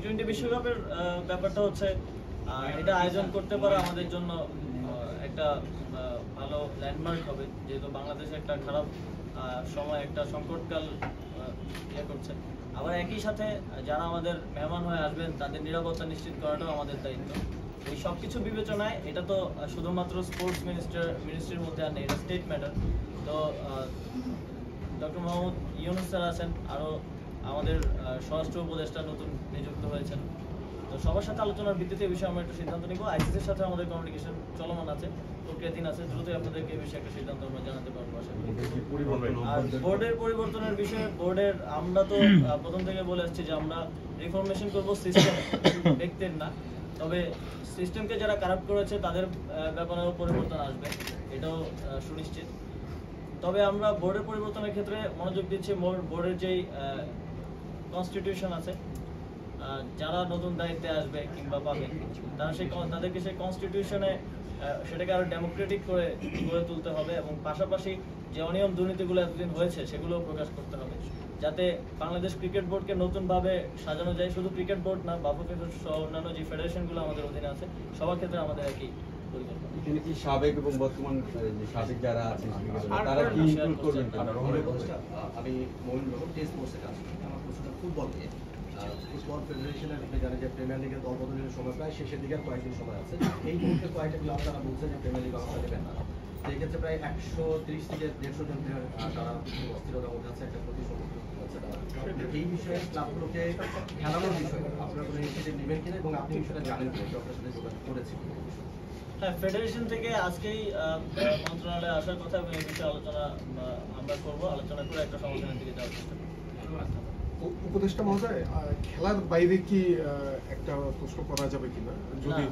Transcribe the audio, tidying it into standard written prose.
টি-20 বিশ্বকাপের ব্যাপারটা হচ্ছে এটা আয়োজন করতে পারা আমাদের জন্য একটা ভালো ল্যান্ডমার্ক হবে, যেহেতু বাংলাদেশ একটা খারাপ সময়, একটা সংকটকাল ইয়ে করছে। আবার একই সাথে যারা আমাদের মেহমান হয়ে আসবেন তাদের নিরাপত্তা নিশ্চিত করাটাও আমাদের দায়িত্ব। এই সব কিছু বিবেচনায় এটা তো শুধুমাত্র স্পোর্টস মিনিস্ট্রির মধ্যে আর নেই, এটা স্টেট ম্যাটার। তো ডক্টর মোহাম্মদ ইউনূস স্যার আছেন, আরও আমাদের স্বরাষ্ট্র উপদেষ্টা নতুন নিযুক্ত হয়েছেন। তো সবার সাথে আলোচনার ভিত্তিতে এই বিষয়ে আমরা একটা সিদ্ধান্ত নিব। আইসিসির সাথে আমাদের কমিউনিকেশন চলমান আছে, প্রক্রিয়াধীন আছে, দ্রুতই আপনাদেরকে এই বিষয়ে একটা সিদ্ধান্ত আমরা জানাতে পারবো। আর বোর্ডের পরিবর্তনের বিষয়ে আমরা তো প্রথম থেকে বলে আসছি যে আমরা রিফরমেশন করব সিস্টেম, ব্যক্তির না। তবে সিস্টেমকে যারা কারাপ্ট করেছে তাদের ব্যাপারেও পরিবর্তন আসবে, এটাও সুনিশ্চিত। তবে আমরা বোর্ডের পরিবর্তনের ক্ষেত্রে মনোযোগ দিচ্ছি বোর্ডের যেই কনস্টিটিউশন আছে, যারা নতুন দায়িত্বে আসবে কিংবা পাবে তাদেরকে সেই কনস্টিটিউশনে সেটাকে আরো ডেমোক্রেটিক করে গড়ে তুলতে হবে, এবং পাশাপাশি যে অনিয়ম দুর্নীতিগুলো এতদিন হয়েছে সেগুলো প্রকাশ করতে হবে, যাতে বাংলাদেশ ক্রিকেট বোর্ডকে নতুনভাবে সাজানো যায়। শুধু ক্রিকেট বোর্ড না, বাফুফে সহ অন্যান্য যে ফেডারেশনগুলো আমাদের অধীনে আছে সবার ক্ষেত্রে আমাদের একই পরিকল্পনা। তিনি কি সাবেক এবং বর্তমান সাবেক যারা আছেন তারা কি ইনক্লুড করবেন? আমি মহিন রকম টেস্ট স্পোর্টসে কাজ করি। আমার প্রশ্নটা ফুটবল নিয়ে। ফুটবল ফেডারেশনের আপনি জানেন যে প্রিমিয়ার লিগের দল বদলের সময় প্রায় শেষের দিকে কয়েকদিন সময় আছে। এই মুহূর্তে কয়েকটা ক্লাব তারা বলছে যে প্রিমিয়ার লিগ অবস্থা নেবেন না। সেই ক্ষেত্রে প্রায় 130 থেকে 150 জন প্লেয়ার তারা অস্থিরতার মধ্যে আছে, একটা ক্ষতির সম্মুখীন হচ্ছে তারা। এই বিষয়ে ক্লাবগুলোকে খেলানোর বিষয়ে আপনারা কোনো ইনিশিয়েটিভ নেবেন কিনা, এবং আপনি বিষয়টা জানেন কিনা, আপনার সাথে যোগাযোগ করেছি? হ্যাঁ, ফেডারেশন থেকে আজকেই মন্ত্রণালয়ে আসার কথা, এবং এই বিষয়ে আলোচনা আমরা করবো। আলোচনা করে একটা সমাধানের দিকে যাওয়ার চেষ্টা করবো। উপদেষ্টা মহোদয়, খেলার বাইরে কি একটা প্রশ্ন করা যাবে কিনা, যদি